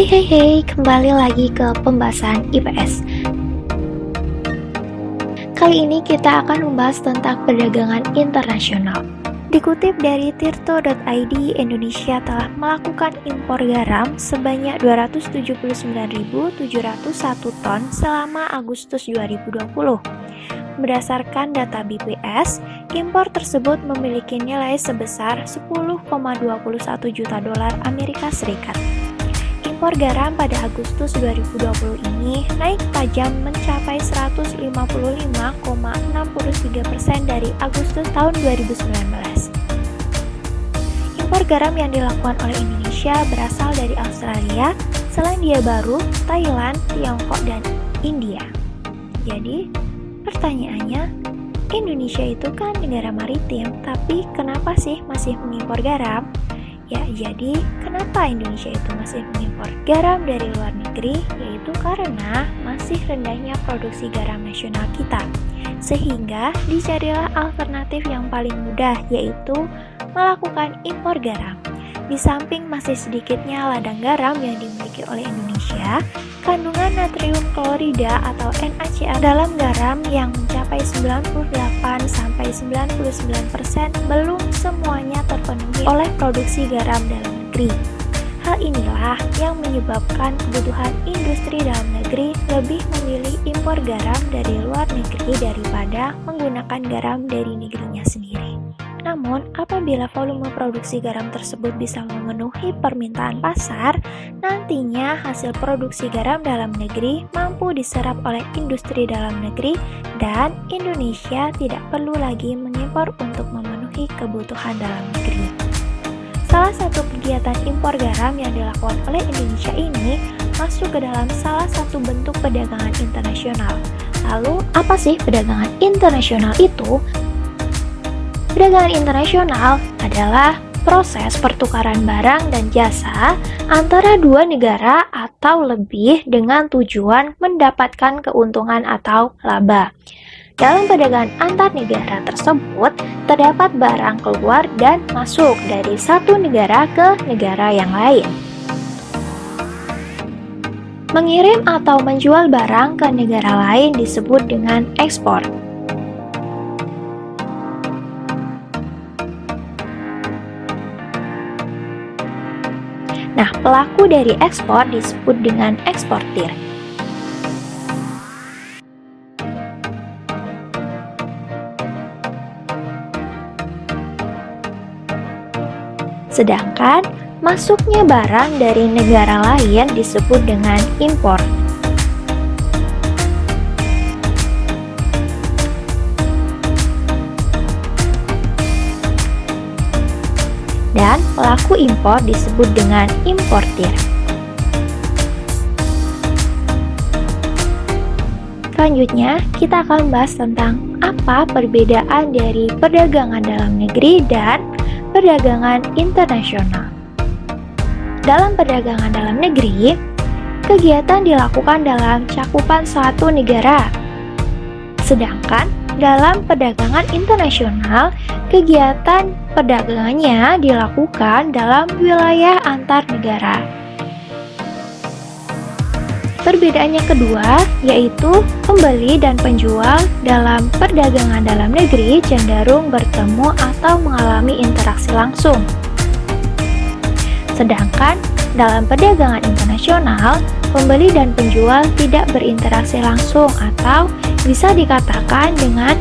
Hey, kembali lagi ke pembahasan IPS. Kali ini kita akan membahas tentang perdagangan internasional. Dikutip dari tirto.id, Indonesia telah melakukan impor garam sebanyak 279.701 ton selama Agustus 2020. Berdasarkan data BPS, impor tersebut memiliki nilai sebesar 10,21 juta dolar Amerika Serikat. Impor garam pada Agustus 2020 ini naik tajam mencapai 155,63% dari Agustus tahun 2019. Impor garam yang dilakukan oleh Indonesia berasal dari Australia, Selandia Baru, Thailand, Tiongkok, dan India. Jadi, pertanyaannya, Indonesia itu kan negara maritim, tapi kenapa sih masih mengimpor garam? Ya, jadi kenapa Indonesia itu masih mengimpor garam dari luar negeri? Yaitu karena masih rendahnya produksi garam nasional kita. Sehingga dicarilah alternatif yang paling mudah, yaitu melakukan impor garam. Di samping masih sedikitnya ladang garam yang dimiliki oleh Indonesia, kandungan natrium klorida atau NaCl dalam garam yang mencapai 98-99% belum semuanya terpenuhi oleh produksi garam dalam negeri. Hal inilah yang menyebabkan kebutuhan industri dalam negeri lebih memilih impor garam dari luar negeri daripada menggunakan garam dari negerinya sendiri. Namun, apabila volume produksi garam tersebut bisa memenuhi permintaan pasar, nantinya hasil produksi garam dalam negeri mampu diserap oleh industri dalam negeri dan Indonesia tidak perlu lagi mengimpor untuk memenuhi kebutuhan dalam negeri. Salah satu kegiatan impor garam yang dilakukan oleh Indonesia ini masuk ke dalam salah satu bentuk perdagangan internasional. Lalu, apa sih perdagangan internasional itu? Perdagangan internasional adalah proses pertukaran barang dan jasa antara dua negara atau lebih dengan tujuan mendapatkan keuntungan atau laba. Dalam perdagangan antar negara tersebut, terdapat barang keluar dan masuk dari satu negara ke negara yang lain. Mengirim atau menjual barang ke negara lain disebut dengan ekspor. Nah, pelaku dari ekspor disebut dengan eksportir. Sedangkan masuknya barang dari negara lain disebut dengan impor. Dan pelaku impor disebut dengan importir. Selanjutnya, kita akan membahas tentang apa perbedaan dari perdagangan dalam negeri dan perdagangan internasional. Dalam perdagangan dalam negeri, kegiatan dilakukan dalam cakupan suatu negara. Sedangkan dalam perdagangan internasional, kegiatan perdagangannya dilakukan dalam wilayah antar negara. Perbedaan yang kedua yaitu pembeli dan penjual dalam perdagangan dalam negeri cenderung bertemu atau mengalami interaksi langsung. Sedangkan dalam perdagangan internasional, pembeli dan penjual tidak berinteraksi langsung atau bisa dikatakan dengan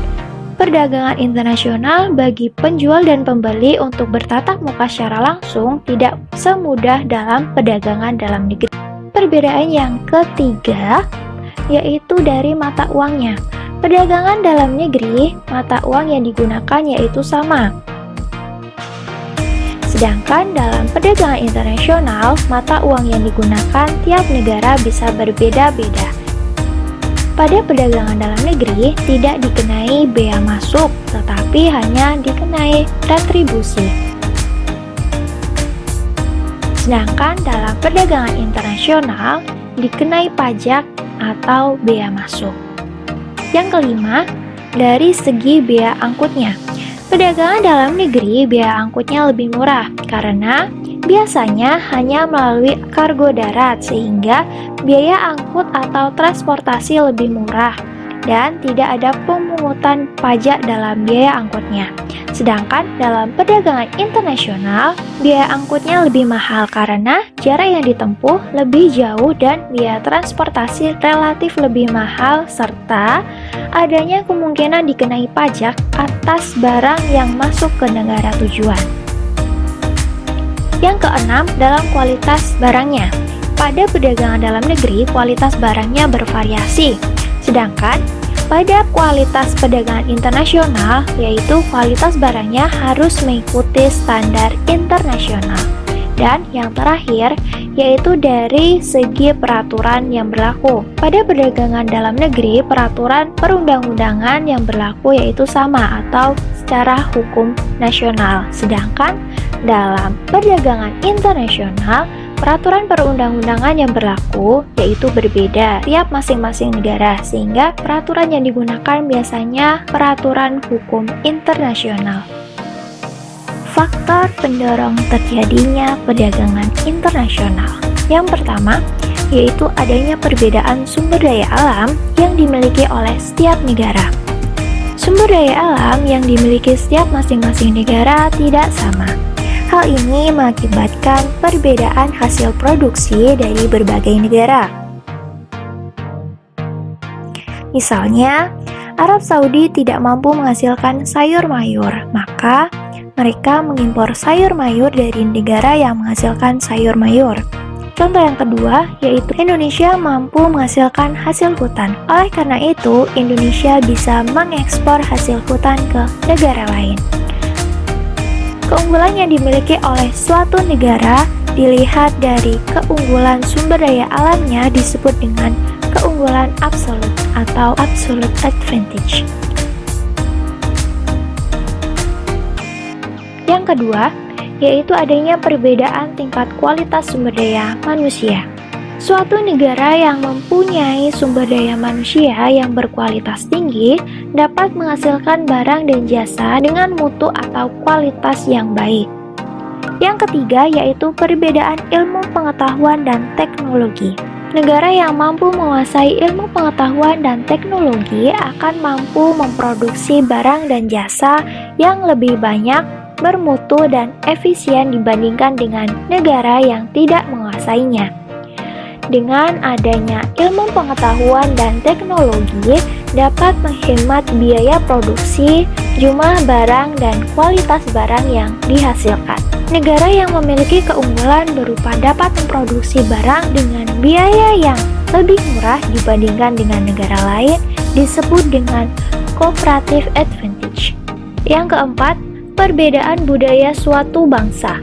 perdagangan internasional bagi penjual dan pembeli untuk bertatap muka secara langsung tidak semudah dalam perdagangan dalam negeri. Perbedaan yang ketiga yaitu dari mata uangnya. Perdagangan dalam negeri, mata uang yang digunakan yaitu sama. Sedangkan dalam perdagangan internasional, mata uang yang digunakan tiap negara bisa berbeda-beda. Pada perdagangan dalam negeri, tidak dikenai bea masuk, tetapi hanya dikenai retribusi. Sedangkan dalam perdagangan internasional, dikenai pajak atau bea masuk. Yang kelima, dari segi bea angkutnya. Perdagangan dalam negeri bea angkutnya lebih murah karena biasanya hanya melalui kargo darat sehingga biaya angkut atau transportasi lebih murah dan tidak ada pemungutan pajak dalam biaya angkutnya. Sedangkan dalam perdagangan internasional, biaya angkutnya lebih mahal karena jarak yang ditempuh lebih jauh dan biaya transportasi relatif lebih mahal serta adanya kemungkinan dikenai pajak atas barang yang masuk ke negara tujuan. Yang keenam, dalam kualitas barangnya. Pada perdagangan dalam negeri, kualitas barangnya bervariasi. Sedangkan pada kualitas perdagangan internasional, yaitu kualitas barangnya harus mengikuti standar internasional. Dan yang terakhir, yaitu dari segi peraturan yang berlaku. Pada perdagangan dalam negeri, peraturan perundang-undangan yang berlaku yaitu sama atau secara hukum nasional. Sedangkan dalam perdagangan internasional, peraturan perundang-undangan yang berlaku yaitu berbeda tiap masing-masing negara, sehingga peraturan yang digunakan biasanya peraturan hukum internasional. Faktor pendorong terjadinya perdagangan internasional. Yang pertama, yaitu adanya perbedaan sumber daya alam yang dimiliki oleh setiap negara. Sumber daya alam yang dimiliki setiap masing-masing negara tidak sama. Hal ini mengakibatkan perbedaan hasil produksi dari berbagai negara. Misalnya, Arab Saudi tidak mampu menghasilkan sayur mayur, maka mereka mengimpor sayur mayur dari negara yang menghasilkan sayur mayur. Contoh yang kedua, yaitu Indonesia mampu menghasilkan hasil hutan. Oleh karena itu, Indonesia bisa mengekspor hasil hutan ke negara lain. Keunggulan yang dimiliki oleh suatu negara dilihat dari keunggulan sumber daya alamnya disebut dengan keunggulan absolut atau absolute advantage. Yang kedua, yaitu adanya perbedaan tingkat kualitas sumber daya manusia. Suatu negara yang mempunyai sumber daya manusia yang berkualitas tinggi dapat menghasilkan barang dan jasa dengan mutu atau kualitas yang baik. Yang ketiga yaitu perbedaan ilmu pengetahuan dan teknologi. Negara yang mampu menguasai ilmu pengetahuan dan teknologi akan mampu memproduksi barang dan jasa yang lebih banyak, bermutu dan efisien dibandingkan dengan negara yang tidak menguasainya. Dengan adanya ilmu pengetahuan dan teknologi dapat menghemat biaya produksi, jumlah barang, dan kualitas barang yang dihasilkan. Negara yang memiliki keunggulan berupa dapat memproduksi barang dengan biaya yang lebih murah dibandingkan dengan negara lain disebut dengan cooperative advantage. Yang keempat, perbedaan budaya suatu bangsa.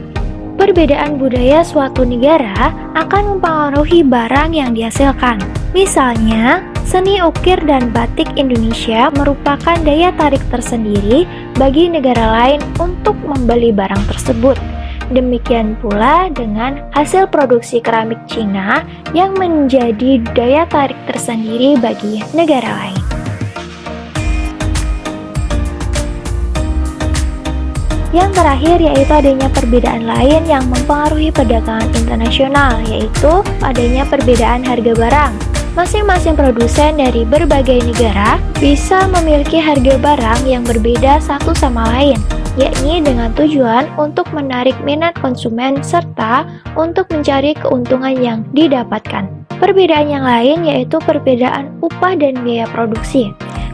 Perbedaan budaya suatu negara akan mempengaruhi barang yang dihasilkan. Misalnya, seni ukir dan batik Indonesia merupakan daya tarik tersendiri bagi negara lain untuk membeli barang tersebut. Demikian pula dengan hasil produksi keramik Cina yang menjadi daya tarik tersendiri bagi negara lain. Yang terakhir yaitu adanya perbedaan lain yang mempengaruhi perdagangan internasional, yaitu adanya perbedaan harga barang. Masing-masing produsen dari berbagai negara bisa memiliki harga barang yang berbeda satu sama lain, yakni dengan tujuan untuk menarik minat konsumen serta untuk mencari keuntungan yang didapatkan. Perbedaan yang lain yaitu perbedaan upah dan biaya produksi.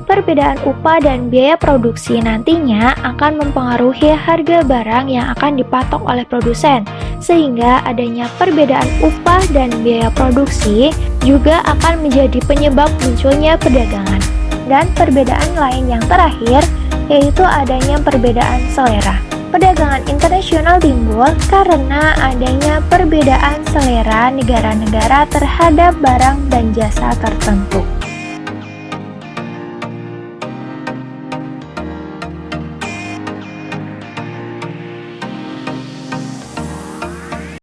Perbedaan upah dan biaya produksi nantinya akan mempengaruhi harga barang yang akan dipatok oleh produsen, sehingga adanya perbedaan upah dan biaya produksi juga akan menjadi penyebab munculnya perdagangan. Dan perbedaan lain yang terakhir yaitu adanya perbedaan selera. Perdagangan internasional timbul karena adanya perbedaan selera negara-negara terhadap barang dan jasa tertentu.